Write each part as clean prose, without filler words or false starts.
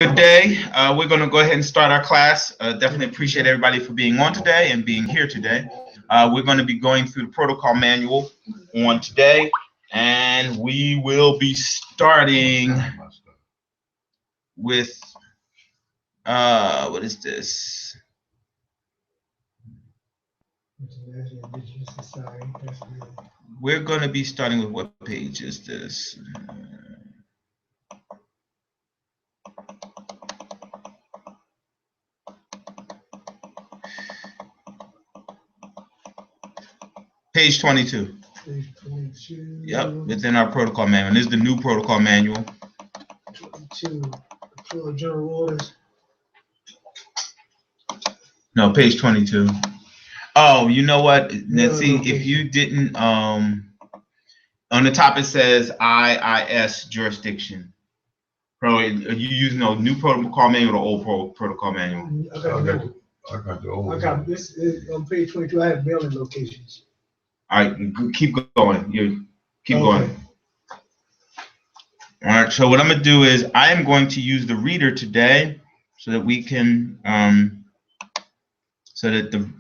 Good day. We're going to go ahead and start our class. Definitely appreciate everybody for being on today and being here today. We're going to be going through the protocol manual on today, and we will be starting with what is this? We're going to be starting with what page is this? Page 22. Page 22. Yep, within our protocol manual. This is the new protocol manual. 22. General orders. No, page 22. Oh, you know what? Now see, if you didn't, on the top it says IIS jurisdiction. Are you using a new protocol manual or old protocol manual? I got the old. I got this on page 22. I have mailing locations. All right, keep going. Keep going. All right. So what I'm gonna do is I am going to use the reader today, so that we can, so that the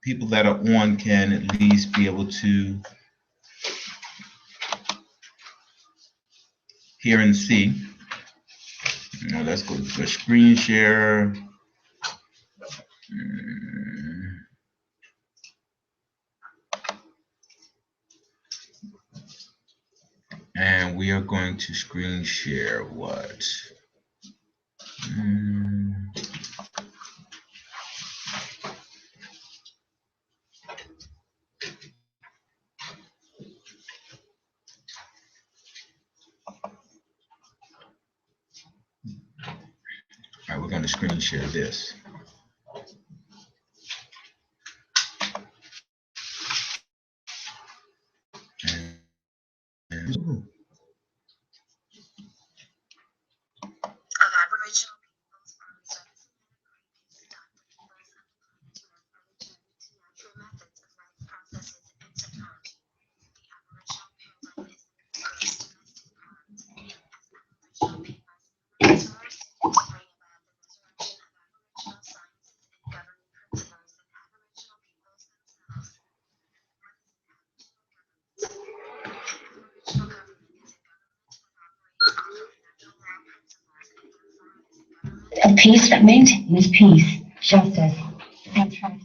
people that are on can at least be able to hear and see. Now let's go to screen share. And we are going to screen share what? All right, we're going to screen share this. A peace that maintains peace, justice, and truth.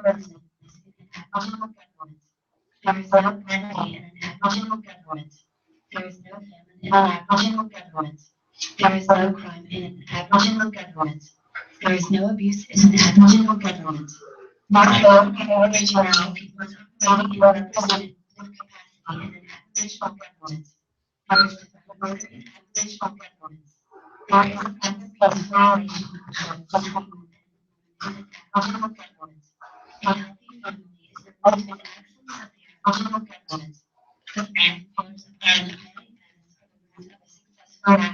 There is no poverty in an aboriginal government. There is no famine in an aboriginal government. There is no crime in an aboriginal government. There is no abuse in an aboriginal government. Therefore, Aboriginal peoples operating in representative capacity in an aboriginal government. There is no order in aboriginal governments. There is a peace violation of between and aboriginal governments. A healthy family is the ultimate excellence of the aboriginal government. The grand forms of and highly balanced are the roots of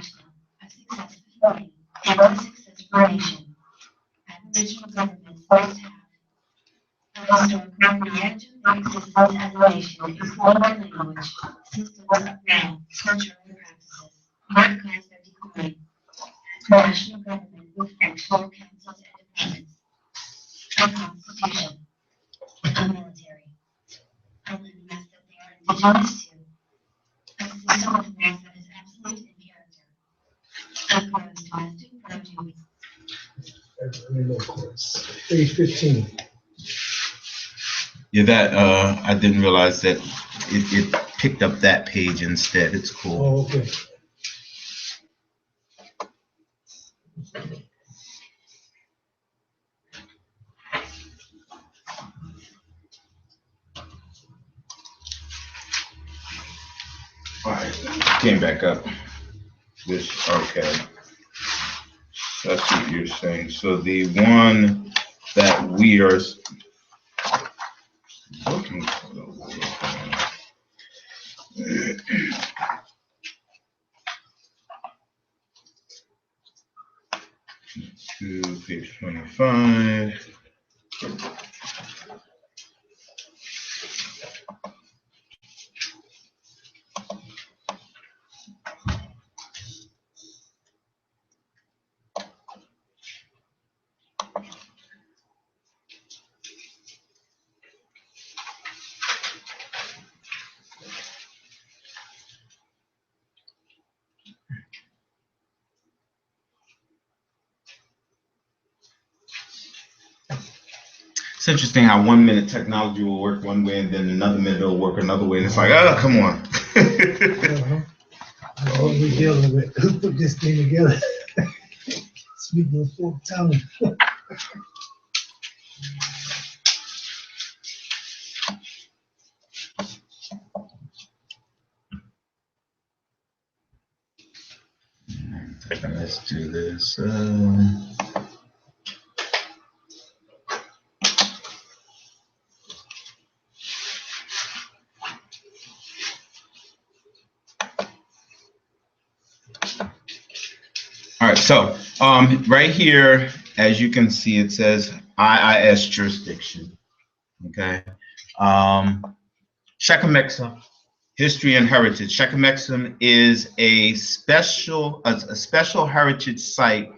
a successful family, and a successful nation. Aboriginal governments must have a historical knowledge of their existence as a nation, including their language, systems of land, culture, and practices. Not cause their decline. The national government with functional councils and departments, a constitution, a military, a land mass that they are indigenous to, a system of laws that is absolute in character, a gross domestic produce. Page 15. Yeah, that I didn't realize that it picked up that page instead. It's cool. Oh, okay. All right, came back up. This okay. That's what you're saying. So the one that we are looking for. To page 25. It's interesting how 1 minute technology will work one way and then another minute it'll work another way, and it's like, oh, come on. That's what we're dealing with. Who put this thing together? Speaking of fork tongue. Let's do this. All right, so right here, as you can see, it says IIS jurisdiction. Okay. Shechem history and heritage. Shechem is a special heritage site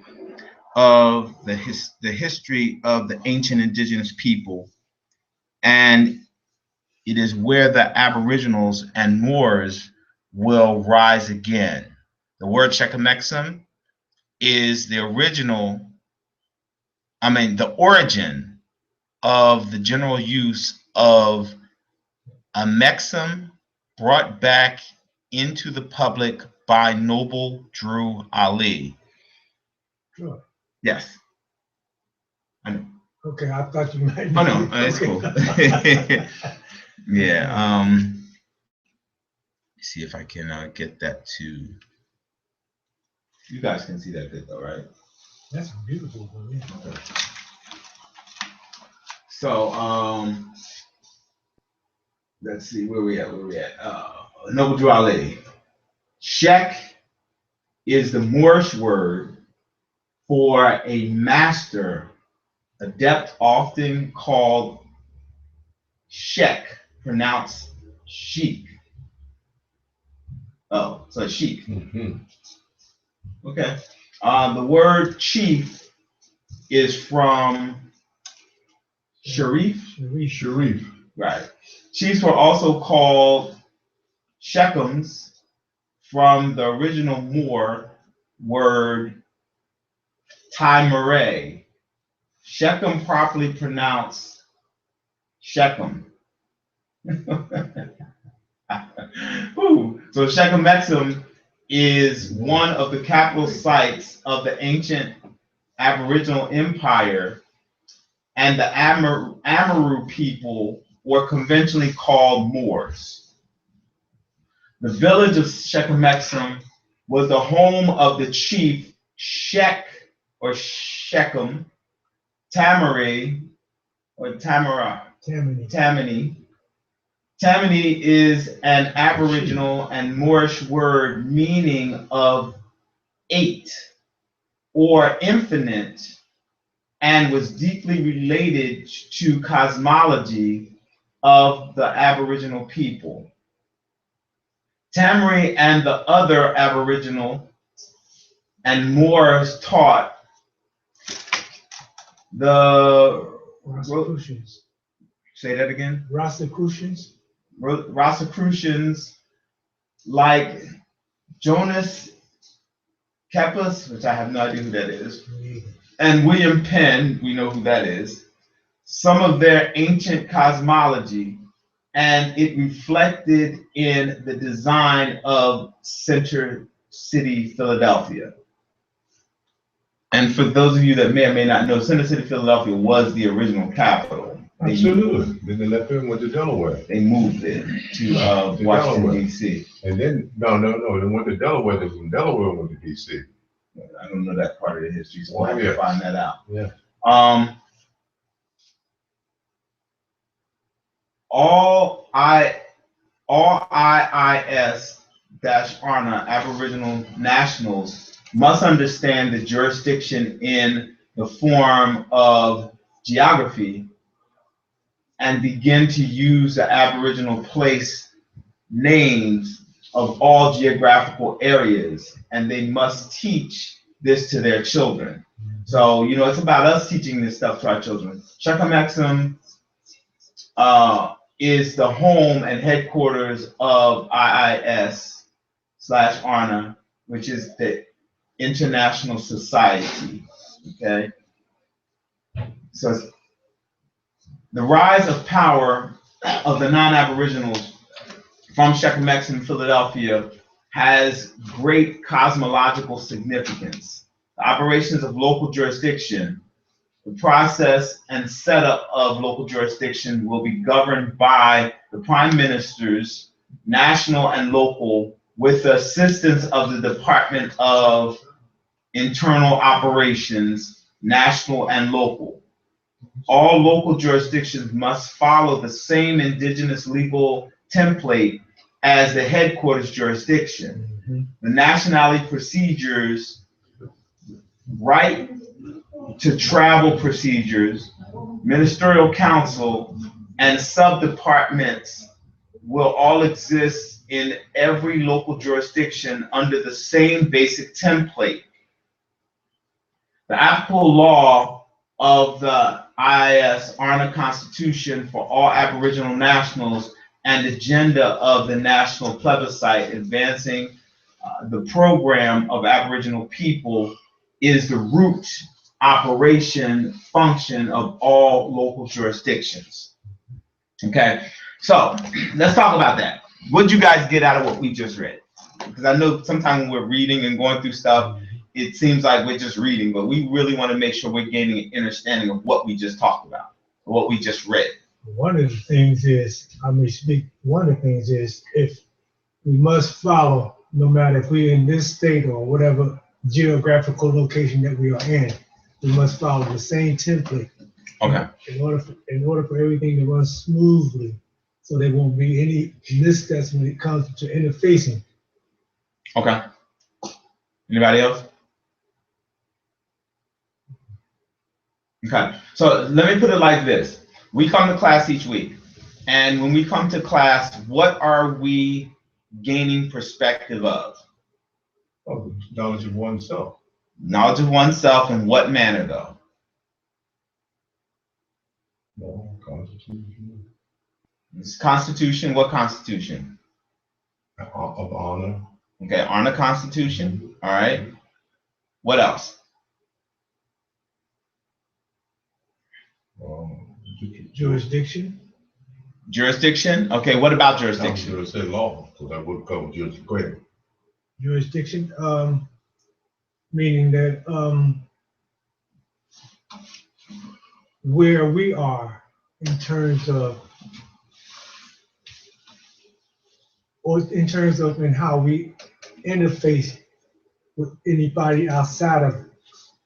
of the history of the ancient indigenous people, and it is where the Aboriginals and Moors will rise again. The word Shechem is the origin of the general use of a Mexim brought back into the public by Noble Drew Ali. Sure. Yes. I know. Okay, I thought you might. Oh no, it's cool. Yeah. See if I can get that to. You guys can see that good though, right? That's beautiful. Yeah. Okay. So let's see where we at. Noble Drew Ali. Shek is the Moorish word for a master, adept, often called Shek, pronounced sheik. Oh, so sheik. Mm-hmm. Okay. The word chief is from Sharif. Sharif. Right. Chiefs were also called Shechems from the original Moor word Timere. Shechem properly pronounced Shechem. Ooh. So Shechem is one of the capital sites of the ancient Aboriginal Empire, and the Amaru people were conventionally called Moors. The village of Shechem was the home of the chief Shek or Shechem, Tamari or Tammany. Tammany is an Aboriginal and Moorish word meaning of 8 or infinite, and was deeply related to cosmology of the Aboriginal people. Tamari and the other Aboriginal and Moors taught the Rosicrucians. Say that again. Rosicrucians. Rosicrucians like Jonas Kepis, which I have no idea who that is, and William Penn, we know who that is, some of their ancient cosmology, and it reflected in the design of Center City, Philadelphia. And for those of you that may or may not know, Center City, Philadelphia was the original capital. Absolutely. Then they left there and went to Delaware. They moved it to Washington, D.C. And then, no. They went to Delaware. Then from Delaware went to D.C. I don't know that part of the history, so we'll have Yeah. to find that out. Yeah. All IIS-ARNA Aboriginal nationals must understand the jurisdiction in the form of geography and begin to use the Aboriginal place names of all geographical areas, and they must teach this to their children. So, it's about us teaching this stuff to our children. Shechem is the home and headquarters of IIS/ARNA, which is the International Society. Okay. So The rise of power of the non-Aboriginals from Checamex in Philadelphia has great cosmological significance. The operations of local jurisdiction, the process and setup of local jurisdiction will be governed by the prime ministers, national and local, with the assistance of the Department of Internal Operations, national and local. All local jurisdictions must follow the same indigenous legal template as the headquarters jurisdiction. The nationality procedures, right to travel procedures, ministerial council, and sub-departments will all exist in every local jurisdiction under the same basic template. The applicable law of the IIS ARNA Constitution for all Aboriginal nationals and agenda of the national plebiscite advancing the program of Aboriginal people is the root operation function of all local jurisdictions. Okay, so let's talk about that. What did you guys get out of what we just read? Because I know sometimes when we're reading and going through stuff, it seems like we're just reading, but we really want to make sure we're gaining an understanding of what we just talked about, or what we just read. One of the things is, one of the things is, if we must follow, no matter if we're in this state or whatever geographical location that we are in, we must follow the same template. Okay. In order for everything to run smoothly, so there won't be any missteps when it comes to interfacing. Okay. Anybody else? Okay. So let me put it like this. We come to class each week, and when we come to class, what are we gaining perspective of? Oh, knowledge of oneself. Knowledge of oneself. In what manner, though? No, Constitution. This Constitution. What Constitution? Of honor. Okay, ARNA Constitution. All right. What else? Jurisdiction. Jurisdiction. Okay. What about I was jurisdiction? going to say law, so that would cover jurisdiction. Go ahead. Jurisdiction, meaning that where we are in terms of, in how we interface with anybody outside of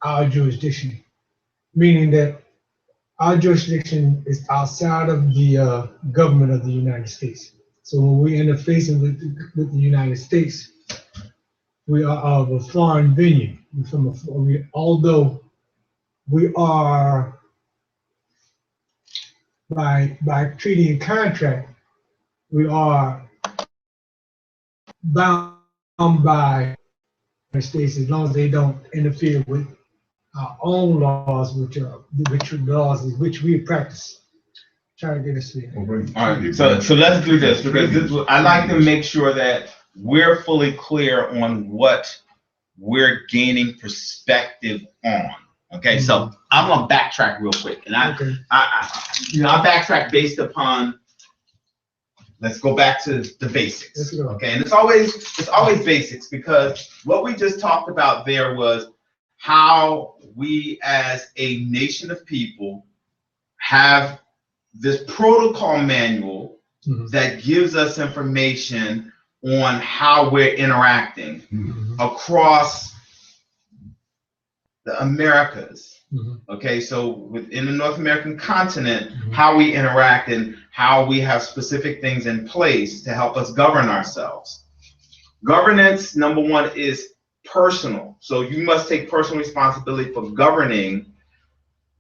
our jurisdiction, meaning that our jurisdiction is outside of the government of the United States. So when we're interfacing with the United States, we are of a foreign venue. Although we are, by treaty and contract, we are bound by the United States as long as they don't interfere with our own laws, which we practice. Try to get us there. All right. So let's do this, because I like to make sure that we're fully clear on what we're gaining perspective on. Okay, so I'm gonna backtrack real quick, and I backtrack based upon. Let's go back to the basics. Okay, and it's always basics, because what we just talked about there was how we as a nation of people have this protocol manual that gives us information on how we're interacting across the Americas. Okay, so within the North American continent, how we interact and how we have specific things in place to help us govern ourselves. Governance, number one, is personal. So you must take personal responsibility for governing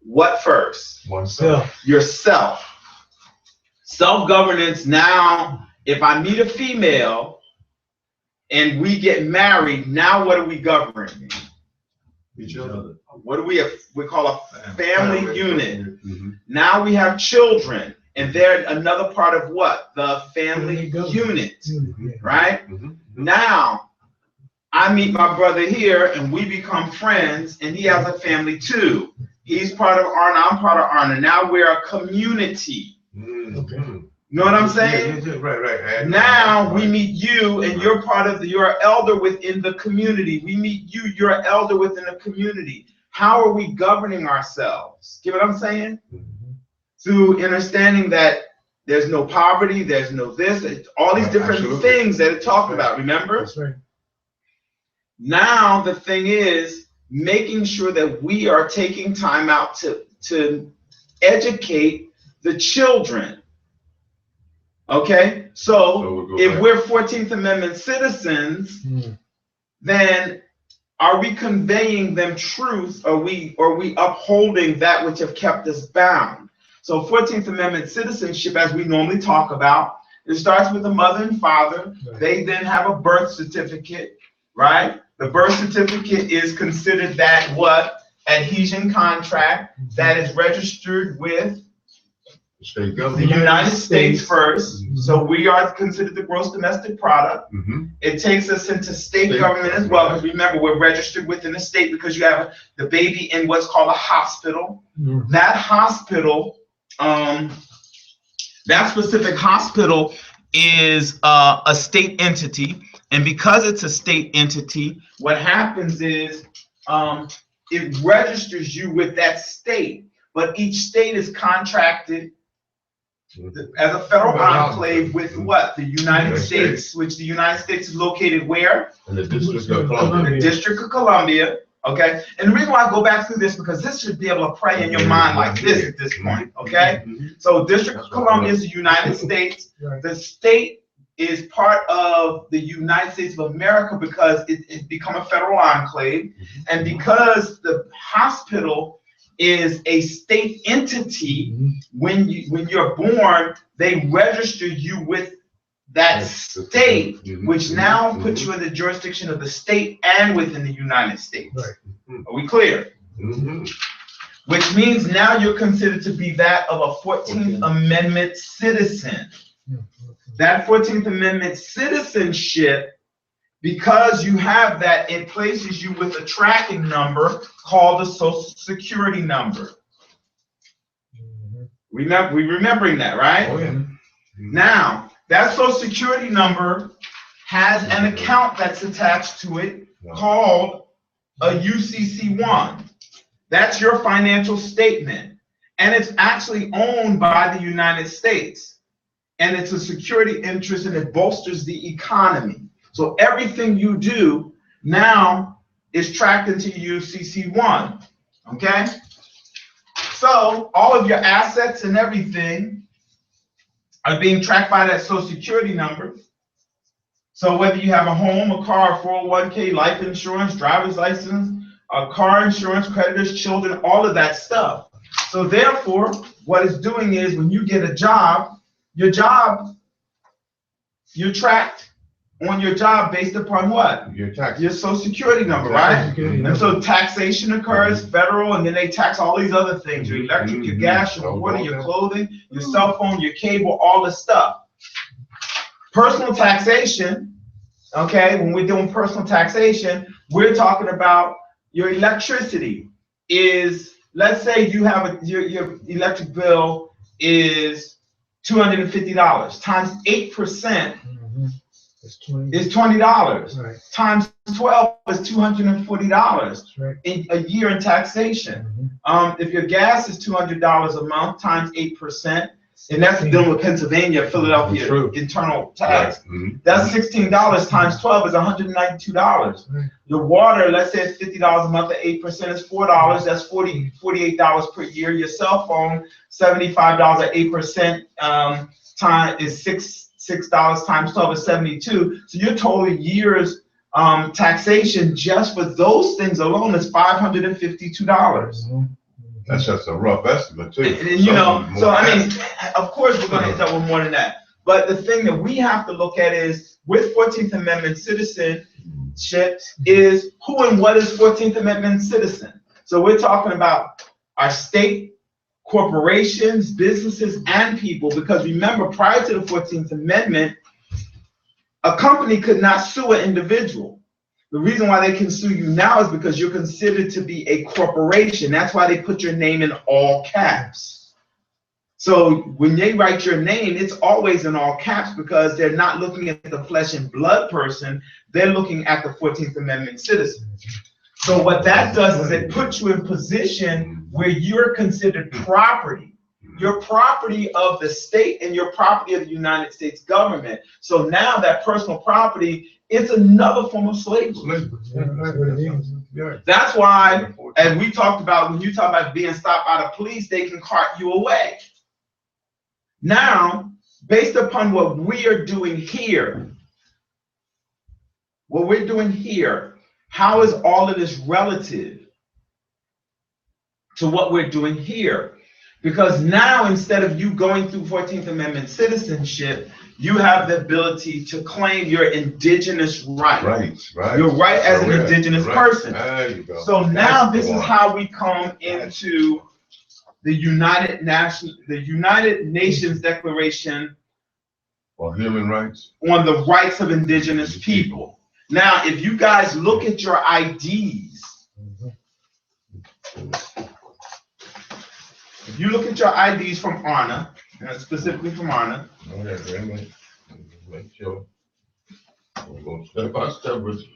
what first? Oneself. Yourself. Self-governance. Now, if I meet a female and we get married, now what are we governing? Each other. What do we call a family unit. Now we have children, and they're another part of what? The family unit, right? Now, I meet my brother here, and we become friends, and he has a family too. He's part of ARNA, I'm part of ARNA. Now we're a community. Okay. You know what I'm saying? Yeah, right. Now we meet you, and you're part of you're an elder within the community. We meet you, you're an elder within the community. How are we governing ourselves? Get what I'm saying? Through understanding that there's no poverty, there's no this, all these different things that it talked about, remember? That's right. Now the thing is making sure that we are taking time out to educate the children. Okay, so if we're 14th Amendment citizens, then are we conveying them truth, or we upholding that which have kept us bound? So 14th Amendment citizenship, as we normally talk about, it starts with the mother and father. Right. They then have a birth certificate, right? The birth certificate is considered that what? Adhesion contract that is registered with State the government. United States first. So we are considered the gross domestic product. It takes us into state government as well, because remember, we're registered within the state because you have the baby in what's called a hospital. That hospital, that specific hospital is a state entity. And because it's a state entity, what happens is it registers you with that state, but each state is contracted as a federal enclave with what? The United States, which the United States is located where? In the District of Columbia. The District of Columbia. Okay, and the reason why I go back through this, because this should be able to pray in your mind like this at this point. Okay, so District of Columbia is the United States. The state is part of the United States of America because it's become a federal enclave, and because the hospital is a state entity, when you're born, they register you with that state, which now puts you in the jurisdiction of the state and within the United States. Right. Are we clear? Which means now you're considered to be that of a 14th Amendment citizen. That 14th Amendment citizenship, because you have that, it places you with a tracking number called a Social Security number. Remembering that, right? Oh, yeah. Now, that Social Security number has an account that's attached to it called a UCC1. That's your financial statement. And it's actually owned by the United States. And it's a security interest, and it bolsters the economy. So everything you do now is tracked into UCC1, okay? So all of your assets and everything are being tracked by that Social Security number. So whether you have a home, a car, a 401k, life insurance, driver's license, car insurance, creditors, children, all of that stuff. So therefore, what it's doing is when you get a job, you're tracked on your job based upon what? Your tax. Your Social Security number, right? And so taxation occurs, federal, and then they tax all these other things, your electric, your gas, your water, your clothing, your cell phone, your cable, all this stuff. Personal taxation, okay, when we're doing personal taxation, we're talking about your electricity is, let's say you have your electric bill is $250 times 8%. Is $20. Right. Times 12 is $240 Right. in a year in taxation. If your gas is $200 a month times 8%, and that's dealing with Pennsylvania, Philadelphia internal tax. That's $16 times 12 is $192. Right. Your water, let's say it's $50 a month at 8% is $4. That's $48 per year. Your cell phone, $75 at 8% time is $6 times 12 is 72. So your total year's taxation just for those things alone is $552. That's just a rough estimate too. And you know, so I mean, of course we're going to end up with more than that. But the thing that we have to look at is with 14th Amendment citizenship is who and what is 14th Amendment citizen. So we're talking about our state, corporations, businesses, and people, because remember, prior to the 14th Amendment, a company could not sue an individual. The reason why they can sue you now is because you're considered to be a corporation. That's why they put your name in all caps. So when they write your name, it's always in all caps because they're not looking at the flesh and blood person. They're looking at the 14th Amendment citizen. So what that does is it puts you in position where you're considered property. You're property of the state and you're property of the United States government. So now that personal property is another form of slavery. That's why, as we talked about, when you talk about being stopped by the police, they can cart you away. Now, based upon what we are doing here, how is all of this relative to what we're doing here? Because now, instead of you going through 14th Amendment citizenship, you have the ability to claim your indigenous right. Your right as an indigenous person. There you go. So now this is how we come into the United Nations Declaration on human rights, on the rights of indigenous people. Now, if you guys look at your IDs, if you look at your IDs from ARNA, specifically from ARNA, make sure. We're going step by step with you.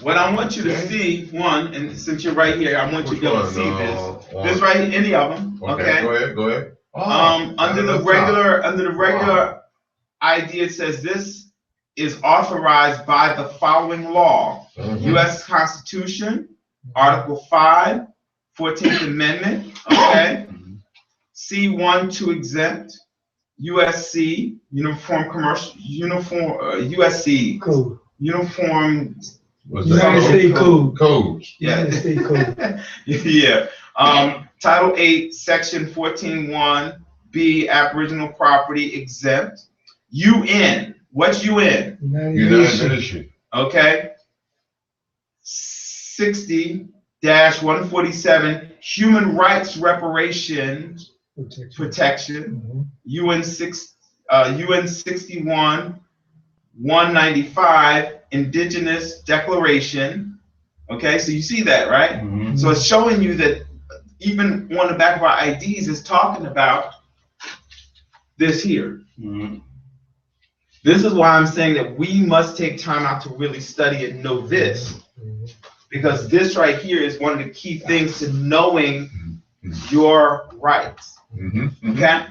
what I want you to see, one, and since you're right here, I want you to be able to see this. This right here, any of them, okay? Go ahead. Under the regular ID, it says this is authorized by the following law. U.S. Constitution, Article 5, 14th Amendment, okay? C1 to exempt, USC, USC Code. Uniform. United States Code. Yeah. United States Code. Yeah. Title 8, Section 14(1)B, Aboriginal property exempt. UN. What's UN? United Nations. Okay. 60-147, Human Rights Reparations Protection. UN 61-195, Indigenous Declaration. Okay, so you see that, right? So it's showing you that even on the back of our IDs is talking about this here. This is why I'm saying that we must take time out to really study and know this, because this right here is one of the key things to knowing your rights. Okay.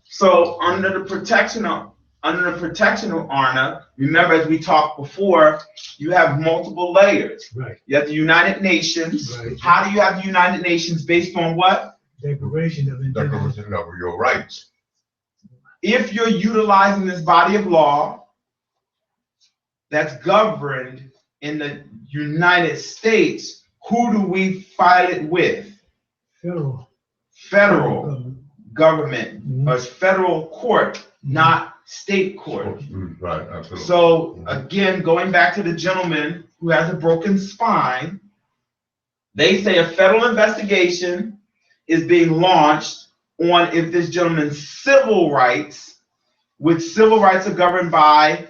So under the protection of ARNA, remember, as we talked before, you have multiple layers. Right. You have the United Nations. Right. How do you have the United Nations based on what? Declaration of your rights. If you're utilizing this body of law that's governed in the United States, who do we file it with? Federal government, or federal court, not state court. Right, absolutely. So again, going back to the gentleman who has a broken spine, they say a federal investigation is being launched on if this gentleman's civil rights, which civil rights are governed by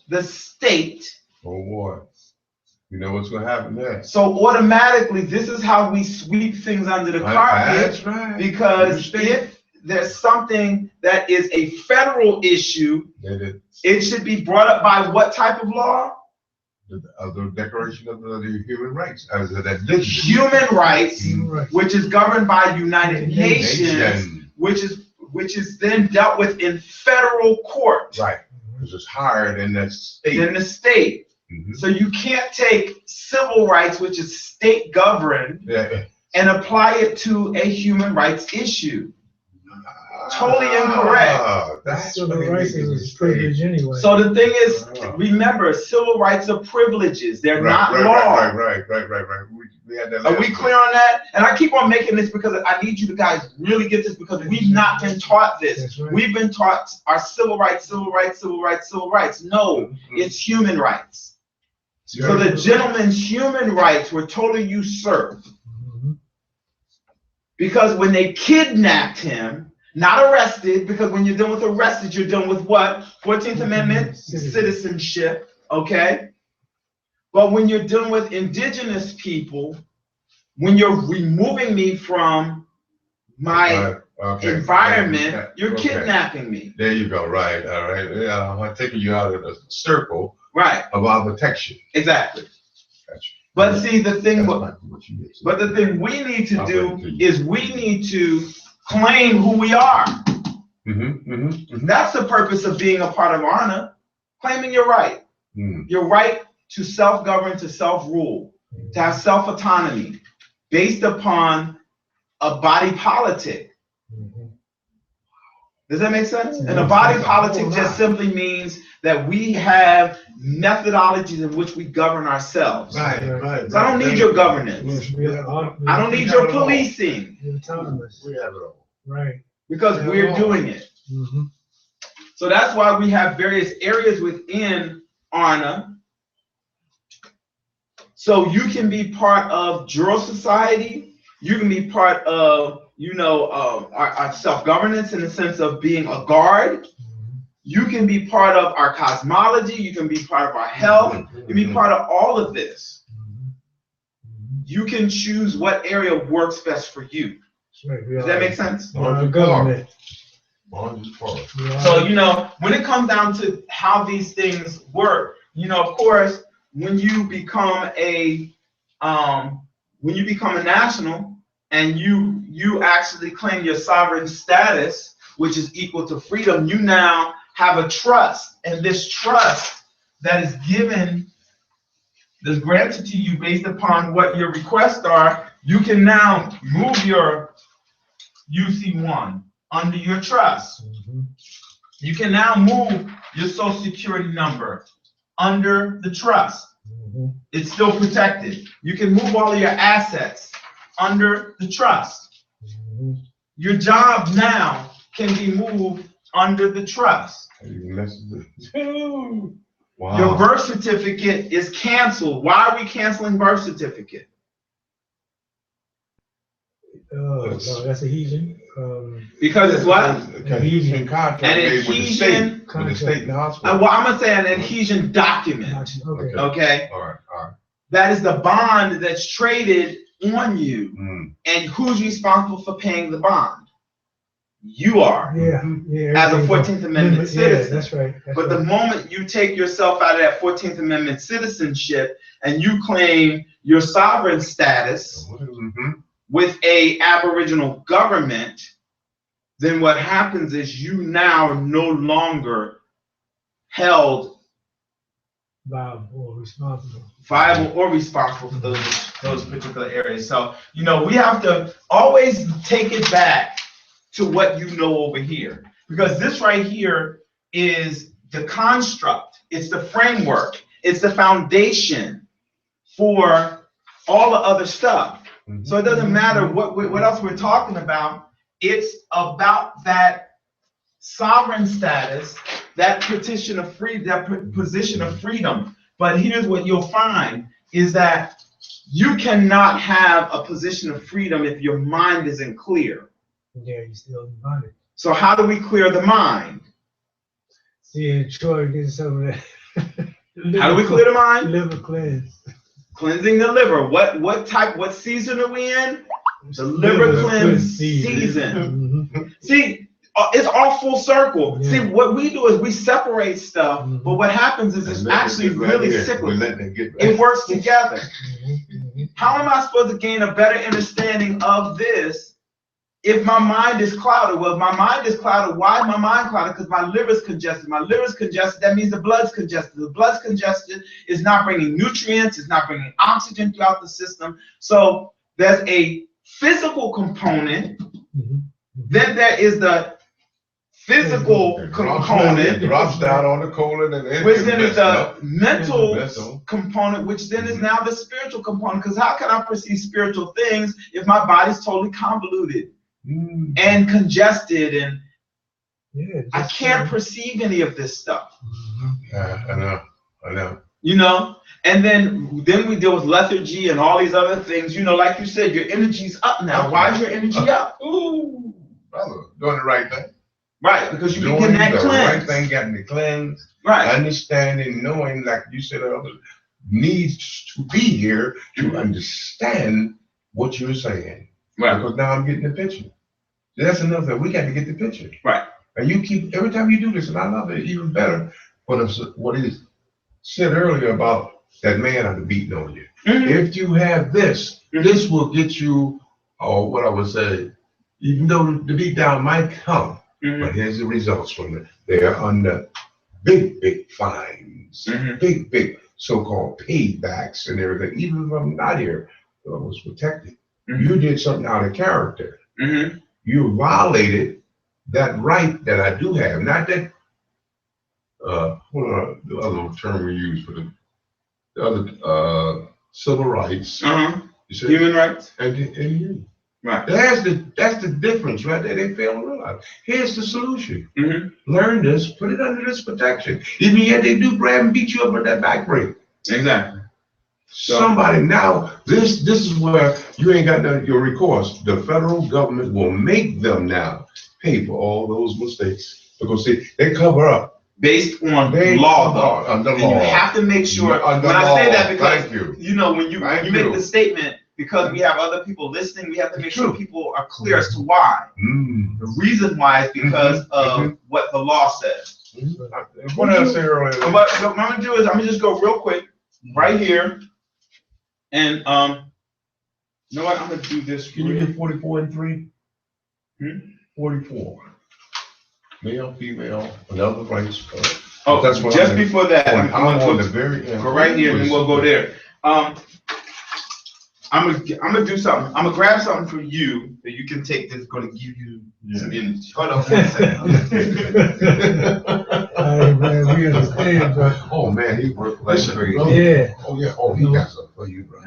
the state. Oh boy. You know what's going to happen there. So automatically, this is how we sweep things under the carpet. That's right. Because if there's something that is a federal issue, it should be brought up by what type of law? The Declaration of the Human Rights. As the human rights, which is governed by United Nations, which is then dealt with in federal court. Right. Because it's higher than the state. So you can't take civil rights, which is state governed, and apply it to a human rights issue. Totally incorrect. Civil rights is privilege anyway. So the thing is, remember, civil rights are privileges. They're not law. Right. We had that. Are we clear on that? And I keep on making this because I need you to guys really get this, because we've not been taught this. We've been taught our civil rights. No, it's human rights. So the gentleman's human rights were totally usurped. Because when they kidnapped him, not arrested, because when you're done with arrested, you're done with what? 14th Amendment citizenship, okay? But when you're dealing with indigenous people, when you're removing me from my environment, you're kidnapping me. There you go, right, all right. Yeah, I'm taking you out of the circle of our protection. Exactly. Gotcha. But see, the thing we need to do is we need to claim who we are. That's the purpose of being a part of ARNA, claiming your right. Your right to self-govern, to self-rule, to have self-autonomy based upon a body politic. Does that make sense? And a body politic just simply means that we have methodologies in which we govern ourselves. Right. So I don't need your governance. I don't need your policing. We have it all. Right. Because we're doing it. So that's why we have various areas within ARNA. So you can be part of Jural Society. You can be part of, our self-governance in the sense of being a guard. You can be part of our cosmology. You can be part of our health. You can be part of all of this. You can choose what area works best for you. Does that make sense? Government. So, when it comes down to how these things work, of course, when you become a national and you actually claim your sovereign status, which is equal to freedom, you now have a trust, and this trust that is granted to you based upon what your requests are, you can now move your UC1 under your trust. You can now move your social security number under the trust. It's still protected. You can move all of your assets under the trust. Your job now can be moved under the trust. Wow. Your birth certificate is canceled. Why are we canceling birth certificate? That's adhesion. Because it's what? Adhesion contract made with the state, with the state and the hospital. Well, I'm gonna say an adhesion document. Okay. All right. That is the bond that's traded on you, and who's responsible for paying the bond? You are. As a 14th Amendment citizen. That's right. But the moment you take yourself out of that 14th Amendment citizenship and you claim your sovereign status with a Aboriginal government, then what happens is you now are no longer held viable or responsible for those particular areas. So, we have to always take it back to what you know over here, because this right here is the construct, it's the framework, it's the foundation for all the other stuff. So it doesn't matter what else we're talking about. It's about that sovereign status, that position of freedom. But here's what you'll find is that you cannot have a position of freedom if your mind isn't clear. Yeah, you still invited. So how do we clear the mind? See, Troy did some of that. How do we clear the mind? Liver cleanse. Cleansing the liver. What season are we in? The liver cleanse season. See, it's all full circle. See, what we do is we separate stuff, but what happens is it's actually really cyclical. It works together. How am I supposed to gain a better understanding of this if my mind is clouded? Well, if my mind is clouded, why is my mind clouded? Because my liver's congested. My liver's congested, that means the blood's congested. The blood's congested is not bringing nutrients, it's not bringing oxygen throughout the system. So there's a physical component, then there is the physical component, drops down on the colon, and which then is the mental component, which then is now the spiritual component. Because how can I perceive spiritual things if my body's totally convoluted and congested, and I can't perceive any of this stuff? I know. You know, and then we deal with lethargy and all these other things. You know, like you said, your energy's up now. Why is your energy up? Ooh, brother, doing the right thing. Right, because you've been Doing getting that the right cleanse. thing, getting the cleanse. Right. Understanding, knowing, like you said earlier, needs to be here to understand what you're saying. Right. Because now I'm getting the picture. That's enough that we got to get the picture. Right. And you keep, every time you do this, and I love it even better, what is said earlier about that man on the beating on you. If you have this, this will get you, or what I would say, even though the beat down might come, but here's the results from it. They are under big fines, big so-called paybacks and everything. Even if I'm not here, I was protected. You did something out of character. You violated that right that I do have. Not that, the other term we use for the other civil rights. You said, human rights. And you. Right. That's the difference right there. They fail to realize. Here's the solution. Learn this, put it under this protection. Even yet they do grab and beat you up with that back break. Exactly. Somebody now, this is where you ain't got no your recourse. The federal government will make them now pay for all those mistakes. Because see, they cover up. Based on law, though. Under and law. you have to make sure, Under when law. I say that, because Thank you know, when you make the statement, because we have other people listening, we have to make sure people are clear as to why. The reason why is because of what the law says. What did I say earlier? But what I'm gonna do is I'm gonna just go real quick right here, and you know what? I'm gonna do this. Can you get 44 and 3? 44. Male, female, another rights. Oh, that's what just before that, I'm on the very end. Go right here, and then we'll go there. I'm gonna do something. I'm gonna grab something for you that you can take. That's gonna give you some energy. Hold on 1 second. Hey man, we understand, bro. Oh man, he worked like crazy. Yeah. Oh yeah. Oh, he got something for you, bro.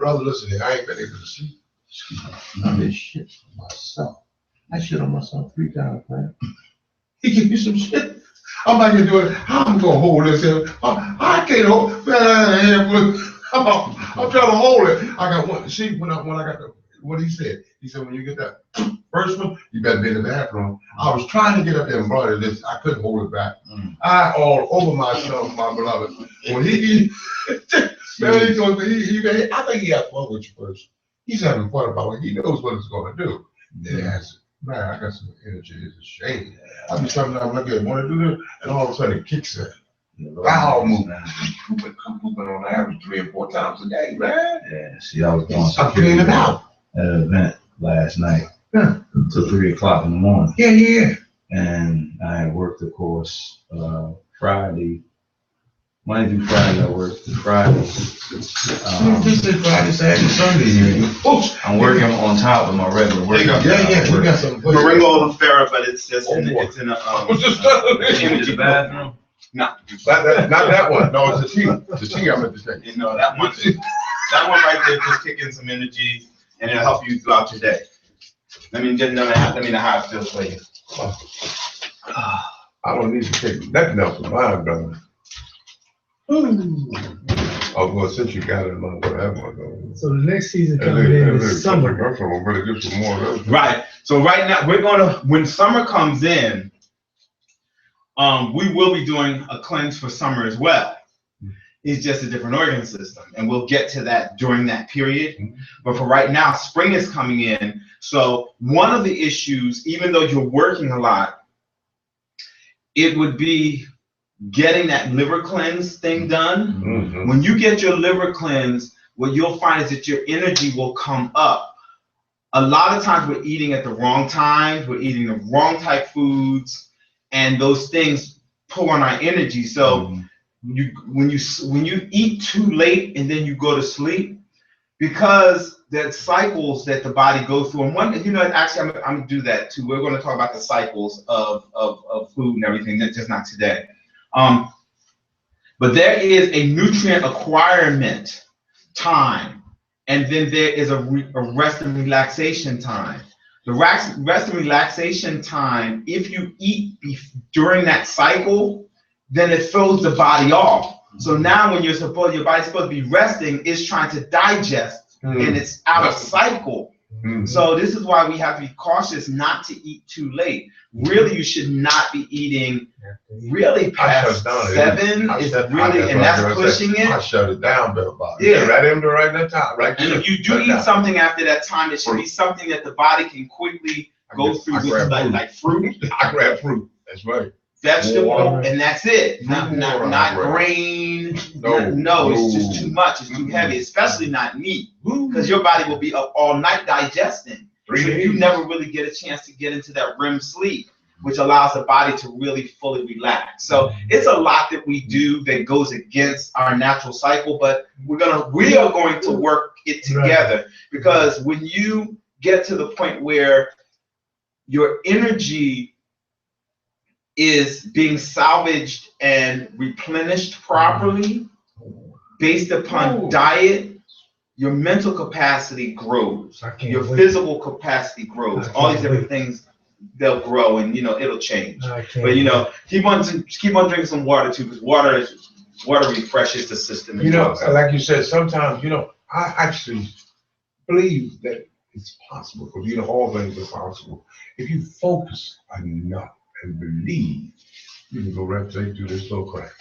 Brother, listen here. I ain't been able to sleep. I did shit for myself. I shit on myself 3 times, man. He give me some shit. I'm not gonna do it. I'm gonna hold this here. I can't hold. Man, I'm trying to hold it. I got one. See, when I got what he said. He said when you get that first one, you better be in the bathroom. I was trying to get up there and brought this. I couldn't hold it back. I all over myself, my beloved. When he man, he goes, I think he had fun with you first. He's having fun about it. He knows what it's gonna do. Yes. Man, I got some energy. It's a shame. I be sometimes look at want to do this, and all of a sudden it kicks in. Foul movement. I'm pooping on average 3 or 4 times a day, man. Yeah, see, I was doing I'm cleaning out at an event last night till 3 o'clock in the morning. Yeah. And I had worked, of course, Friday. Monday through Friday, I worked Friday. This is Friday, Saturday, Sunday. I'm working on top of my regular work. Yeah. You got some. Marengo Farrah, but it's just in a. Into the bathroom. No, not that one. No, it's the tea. The tea I'm at the thing. You know that one right there just kick in some energy, and it'll help you throughout your day. Let me know how it feels for you. I don't need to take nothing else from mine, brother. Oh, well, since you got it, I'm gonna have one though. So the next season coming in is summer. I'm gonna get some more of those. Right. So right now when summer comes in, we will be doing a cleanse for summer as well. It's just a different organ system, and we'll get to that during that period. But for right now, spring is coming in. So one of the issues, even though you're working a lot, it would be getting that liver cleanse thing done. When you get your liver cleanse, what you'll find is that your energy will come up. A lot of times we're eating at the wrong times, we're eating the wrong type foods, and those things pull on our energy. So when you eat too late and then you go to sleep, because there's cycles that the body goes through, and one, actually I'm gonna do that too. We're going to talk about the cycles of food and everything. That's just not today. But there is a nutrient acquirement time, and then there is a rest and relaxation time. The rest and relaxation time, if you eat during that cycle, then it throws the body off. So now when your body's supposed to be resting, it's trying to digest and it's out of cycle. So this is why we have to be cautious not to eat too late. Really, you should not be eating really past 7. Is really, and that's pushing it. I shut it down, Bill Bob. Yeah, right in the right that time, right. And if you do eat something after that time, it should be something that the body can quickly go through, like fruit. I grab fruit. That's right. Vegetable, and that's it. Not grain. No, it's just too much. It's too heavy, especially not meat, because your body will be up all night digesting. So you never really get a chance to get into that REM sleep, which allows the body to really fully relax. So it's a lot that we do that goes against our natural cycle, but we are going to work it together, because when you get to the point where your energy is being salvaged and replenished properly based upon diet, your mental capacity grows, your physical capacity grows, all these different things, they'll grow, and it'll change. But keep on drinking some water too, because water refreshes the system. Like you said, sometimes I actually believe that it's possible, because all things are possible if you focus enough and believe. You can go right through this little crack.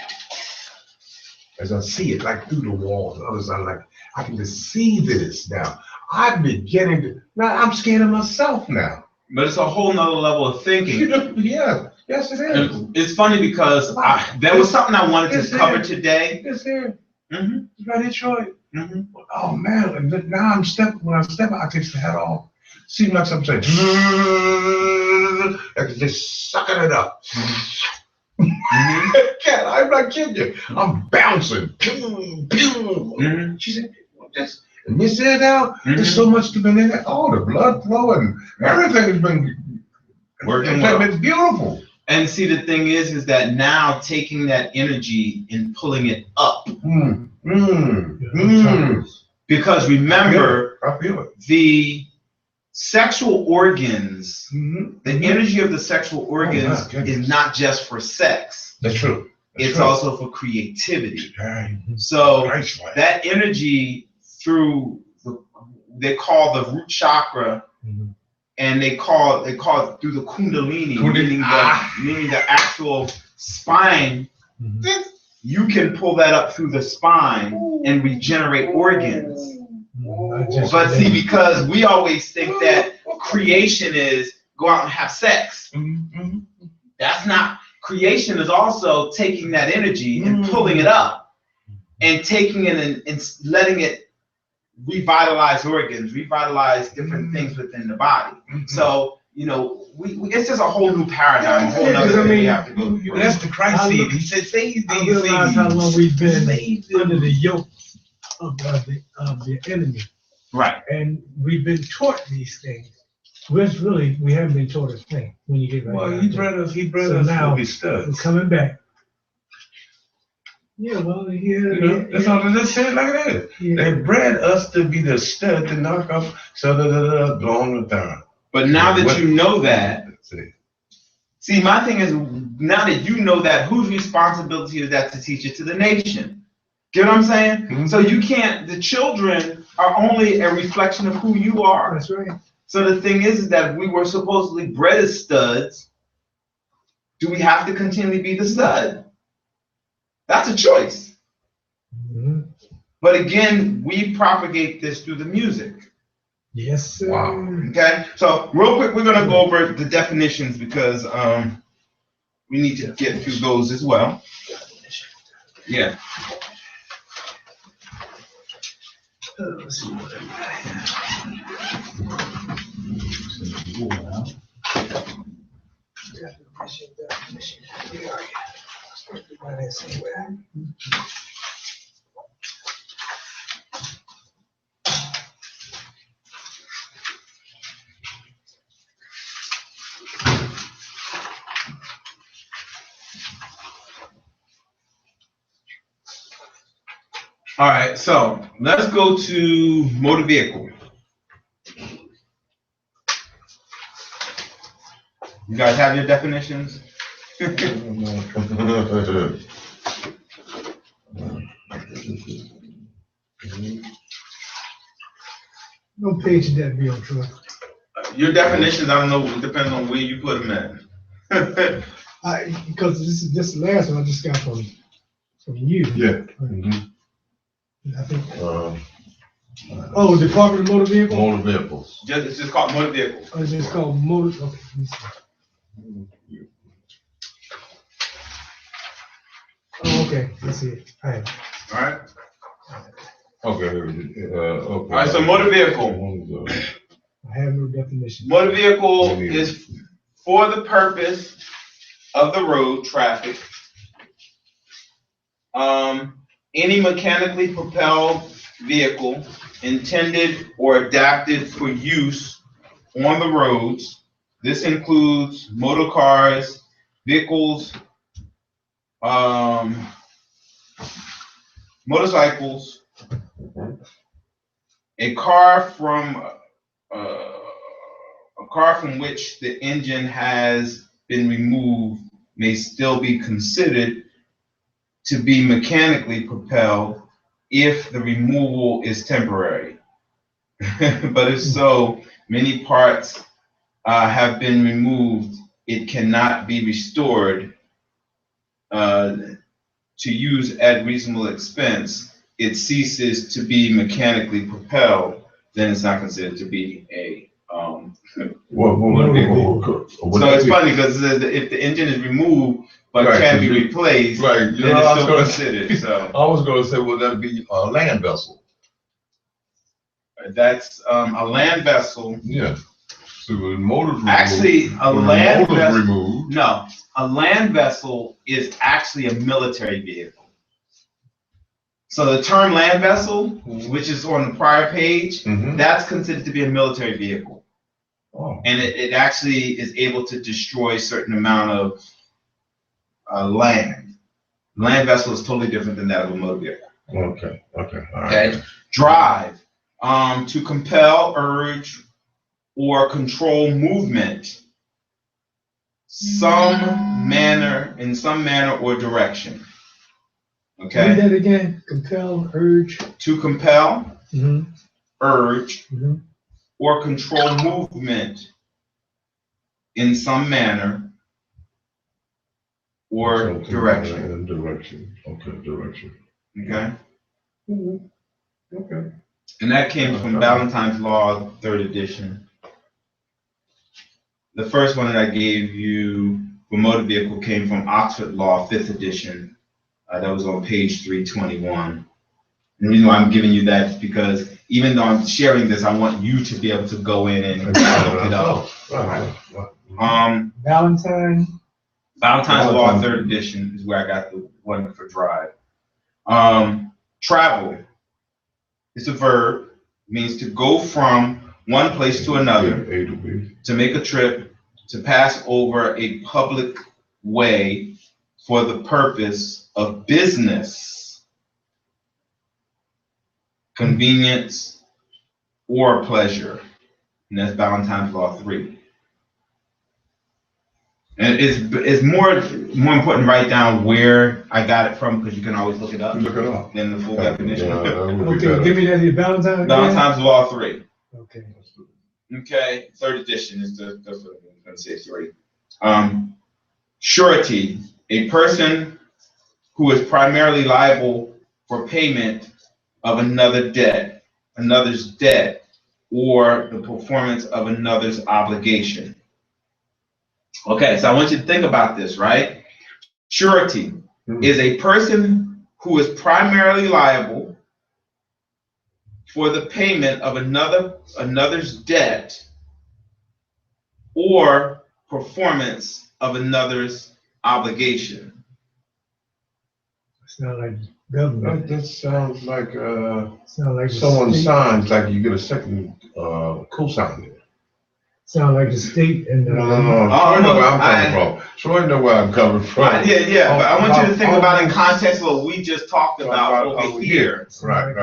As I see it, like through the walls, others are like, I can just see this now. I've been getting to, now I'm scared of myself now. But it's a whole nother level of thinking. Yeah, yes it is. And it's funny because there was something I wanted to cover today. It's here. It's right in Detroit. Oh man, and now when I step out, I take the hat off. Seems like something like just sucking it up. I'm not kidding you. I'm bouncing. She said, "What this?" And you said now, there's so much to be in there. Oh, the blood flow and everything has been working well. It's beautiful. And see, the thing is that now taking that energy and pulling it up. Because remember, I feel it. The sexual organs, the energy of the sexual organs is not just for sex. That's true. It's also for creativity. So that energy through they call the root chakra, and they call it through the kundalini, meaning the actual spine. You can pull that up through the spine and regenerate organs. But see, because we always think that creation is go out and have sex. That's not. Creation is also taking that energy and pulling it up and taking it and letting it revitalize organs, revitalize different things within the body. So, it's just a whole new paradigm, a whole other thing we have to go through. That's the Christ seed. He said, "Save I realize how long we've been under the yoke of the enemy." Right. And we've been taught these things. We haven't been taught a thing when you get right. Well, he brought us now his studs. we're coming back. Yeah, well, that's all they just said like that. They bred us to be the stud to knock off, blow on the down. But now that you know that, see, my thing is, now that you know that, whose responsibility is that to teach it to the nation? Get what I'm saying? So you can't, the children are only a reflection of who you are. That's right. So the thing is that we were supposedly bred as studs. Do we have to continually be the stud? That's a choice. But again, we propagate this through the music. Yes, sir. Wow. Okay, so real quick, we're gonna go over the definitions because we need to get through those as well. Yeah. Let's see what All right, so let's go to motor vehicle. You guys have your definitions? No page should that be on, Troy? Your definitions, I don't know, depending on where you put them at. Because this last one I just got from you. Yeah. I think. Uh, Oh, Department of Motor Vehicle? Motor vehicles. It's just called motor vehicle. Oh, it's just called motor, okay. Let me see. Oh, okay, I see it. I have it. All right. Okay, okay. All right. So motor vehicle. I have no definition. Motor vehicle is for the purpose of the road traffic. Any mechanically propelled vehicle intended or adapted for use on the roads. This includes motor cars, vehicles, motorcycles, a car from which the engine has been removed may still be considered to be mechanically propelled if the removal is temporary. But if so, many parts have been removed, it cannot be restored to use at reasonable expense. It ceases to be mechanically propelled, then it's not considered to be a Well, so it's funny because if the engine is removed but Right, can so be you- replaced, right, then you know, it's I was still gonna- considered. So I was gonna say, would that be a land vessel? that's a land vessel. Yeah. So the motors removed. Actually, a when the land motors vessel. removed. No, a land vessel is actually a military vehicle. So the term land vessel, which is on the prior page, Mhm. that's considered to be a military vehicle. Oh. And it actually is able to destroy a certain amount of land. Land vessel is totally different than that of a motor vehicle. Okay, okay, all right. Okay. Drive, to compel, urge, or control movement, in some manner or direction. Read Okay. that again, compel, urge. To compel, Mm-hmm. urge, Mm-hmm. or control movement in some manner or Something direction. in direction, okay, direction. Okay. Okay. And that came from Valentine's Law, 3rd edition. The first one that I gave you for motor vehicle came from Oxford Law, 5th edition. That was on page 321. And the reason why I'm giving you that is because even though I'm sharing this, I want you to be able to go in and look it up. Valentine. Valentine's Law, 3rd edition is where I got the one for drive. Travel is a verb, means to go from one place to another, A to B. to make a trip, to pass over a public way for the purpose of business, convenience, or pleasure. And that's Valentine's Law 3. And it's more important to write down where I got it from, because you can always look it up Look it up. than the full definition. Yeah, that would be Okay, better. give me that again, Valentine. again? Valentine's Law 3. Okay. Okay, 3rd edition is that's what I'm going to say, 3. Surety, a person who is primarily liable for payment of another's debt, or the performance of another's obligation. Okay, so I want you to think about this, right? Surety is a person who is primarily liable for the payment of another's debt or performance of another's obligation. It's not like government. That sounds like, It's not like the someone state. signs, like you get a second, cosign there. Sound like the state and the. No, Troy know where I'm coming from. Troy know where I'm coming from. Yeah, but I want you to think about in context of what we just talked about over here. Right.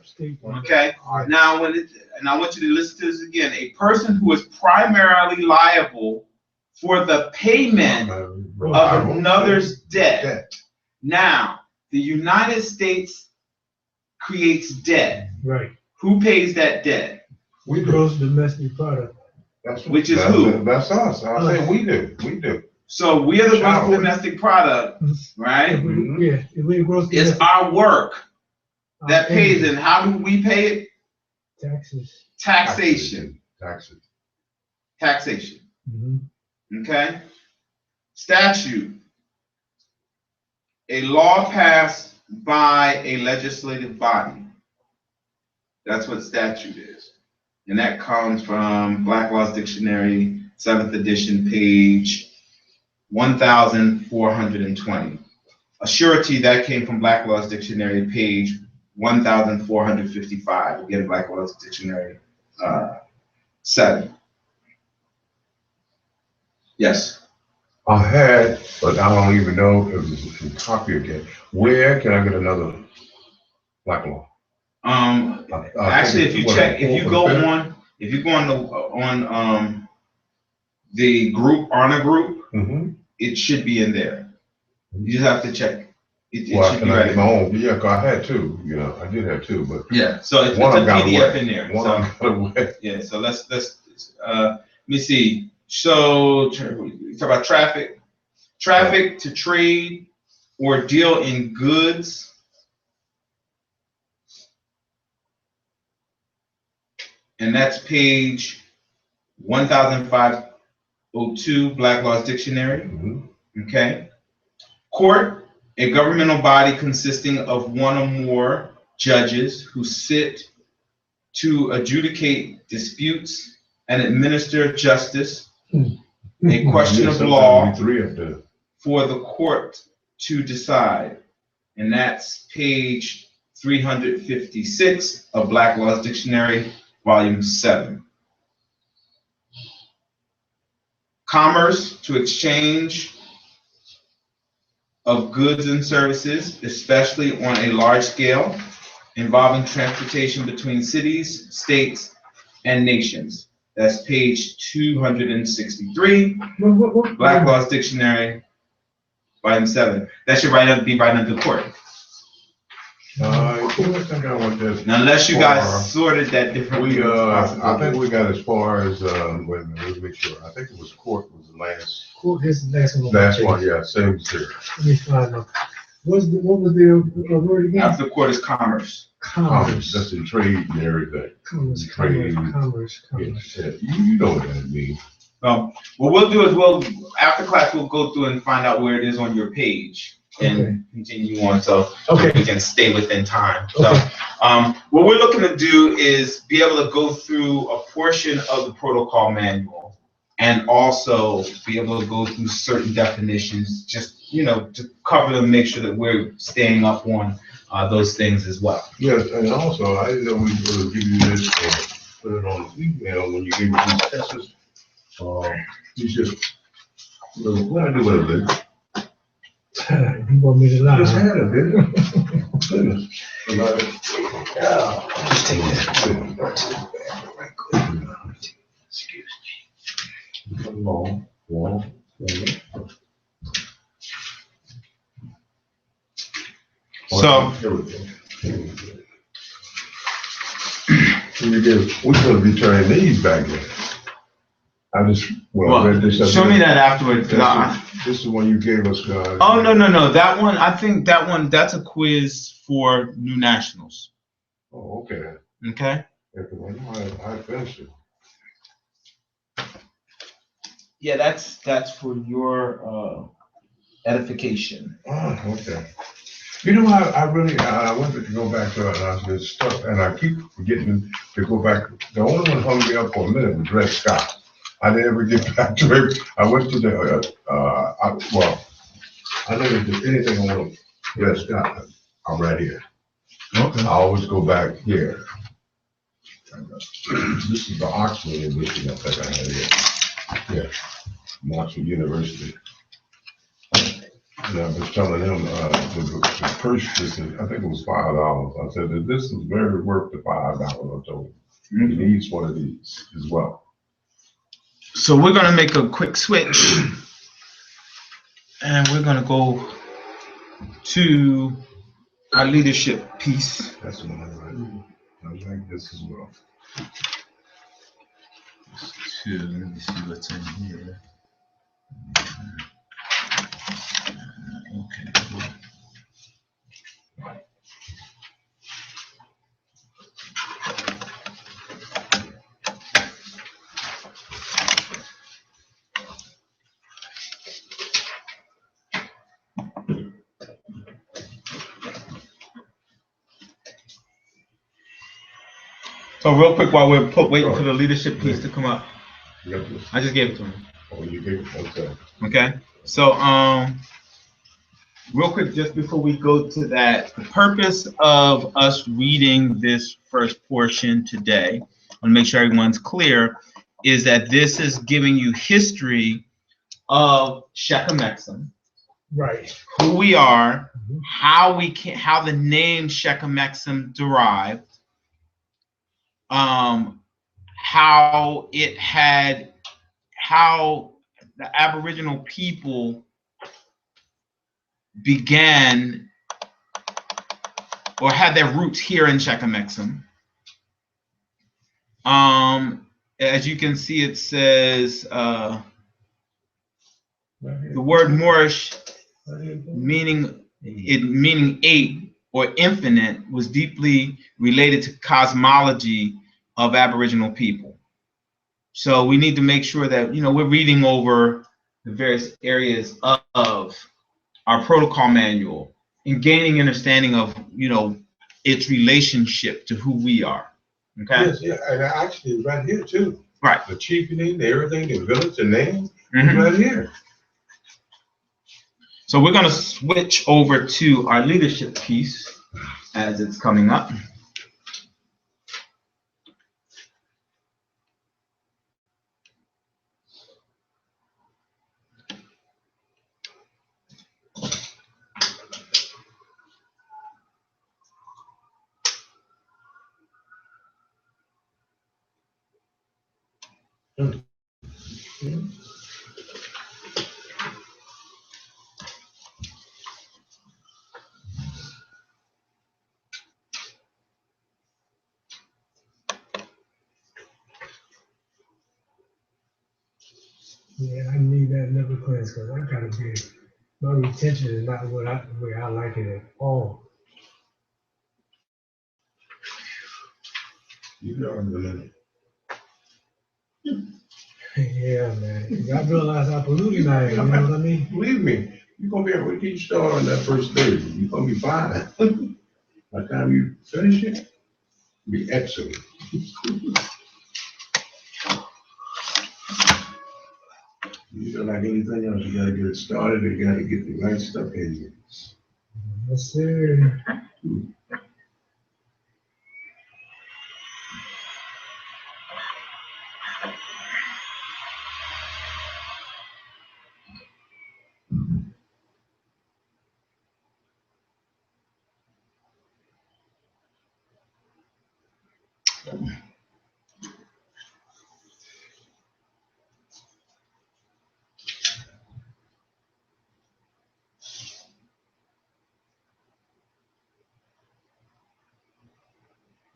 State. Okay. All right. Now, and I want you to listen to this again. A person who is primarily liable for the payment of another's debt. Now, the United States creates debt. Right. Who pays that debt? We do. Gross domestic product. Which is who? That's us. I say we do. We do. So we are the gross Salary. domestic product, right? If we gross It's domestic our work that pays, income, and how do we pay it? taxes. Taxation. Taxes. Taxation. Mhm. Okay? Statute. A law passed by a legislative body. That's what statute is. And that comes from Black Laws Dictionary, 7th edition, page 1420. A surety, that came from Black Laws Dictionary, page 1455. Again, Black Laws Dictionary 7. Yes. I had, but I don't even know if it's a copy again. Where can I get another black law? Actually, if you check, if you go on the group, honor group, it should be in there. You just have to check. It Well, should can be I right get in my there. own? Yeah, 'cause I had two. You know, I did have two, but Yeah, so it's a one of them got PDF away. in there. One So of them got away. yeah, so let's let me see. So we talk about traffic. Traffic to trade or deal in goods. And that's page 1502, Black Laws Dictionary. Okay. Court, a governmental body consisting of one or more judges who sit to adjudicate disputes and administer justice, a question of law for the court to decide. And that's page 356 of Black Laws Dictionary, volume 7. Commerce, to exchange of goods and services, especially on a large scale, involving transportation between cities, states, and nations. That's page 263, Black Laws Dictionary, volume 7. That should be right under court. I think I want this. Now, unless you guys sorted that differently. I think we got as far as, wait a minute, let's make sure. I think it was court was the last. Court, this is the last one. Last one, yeah, same here. Let me find out. What was the word again? After court is commerce. Commerce. That's in trade and everything. Commerce. Yeah, you know what that means. What we'll do is after class, we'll go through and find out where it is on your page and continue on, so we can stay within time. So what we're looking to do is be able to go through a portion of the protocol manual and also be able to go through certain definitions, just, to cover them, make sure that we're staying up on those things as well. Yes, and also, I didn't know we were going to give you this, put it on the email when you give me these tests. You just, what I do with it? You want me to lie? Just had it, didn't you? Goodness. Just take this. Excuse me. So we're going to be turning these back in. I just, read this. Show me that afterwards. This is the one you gave us, guys. Oh, no. That one, I think that's a quiz for new nationals. Oh, okay. Okay. Yeah, 'cause I finished it. Yeah, that's for your edification. Oh, okay. You know, I really, I wanted to go back to it, and I was just stuck, and I keep forgetting to go back. The only one hung me up for a minute was Dred Scott. I didn't ever get back to it. I went to the, I never did anything on Dred Scott. I'm right here. Okay. I always go back here. This is the Oxford edition I think I had here. Yeah, from Oxford University. And I was telling him, the first edition, I think it was $5. I said that this is very worth the $5. I told him. He needs one of these as well. So we're gonna make a quick switch, and we're gonna go to our leadership piece. That's the one I like. I like this as well. Two. Let me see what's in here. Okay. So real quick, while we're waiting for the leadership piece to come up, I just gave it to him. Oh, you did? Okay. Okay. So real quick, just before we go to that, the purpose of us reading this first portion today, I want to make sure everyone's clear, is that this is giving you history of Shechem Exum, Right. who we are, how the name Shechem Exum derived, how the Aboriginal people began or had their roots here in Shechem Exum. As you can see, it says the word Moorish, meaning eight or infinite, was deeply related to cosmology of Aboriginal people. So we need to make sure that we're reading over the various areas of our protocol manual and gaining understanding of its relationship to who we are. Okay. Yes, yeah, and actually right here too. Right. The chieftain, everything, the village, the name, Mm-hmm. right here. So we're going to switch over to our leadership piece as it's coming up. Yeah, I need that never cleanse because I gotta be. My retention is not the way I like it at all. You know, in a minute. Yeah, man. I realize how polluting I am. You know what I mean? Believe me, you're gonna be able to get started on that first day. You're gonna be fine. By the time you finish it, be excellent. You feel like anything else, you gotta get it started, you gotta get the right stuff in you. Yes, sir.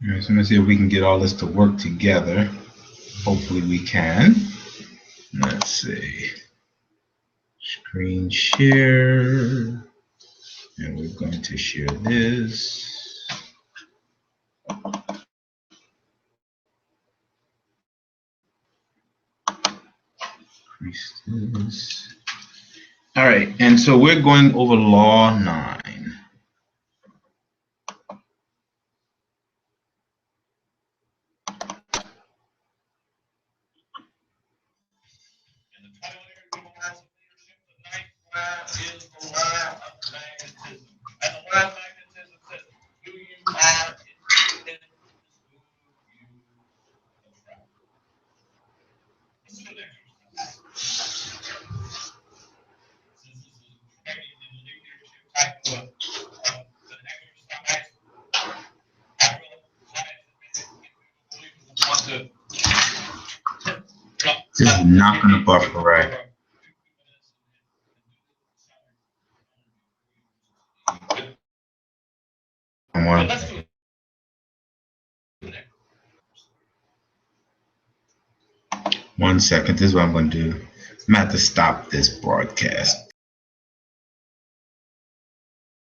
All right, so let's see if we can get all this to work together. Hopefully we can. Let's see. Screen share. And we're going to share this. Increase this. All right, and so we're going over Law 9. This is not going to buffer right. on one. One second. This is what I'm going to do. I'm going to have to stop this broadcast.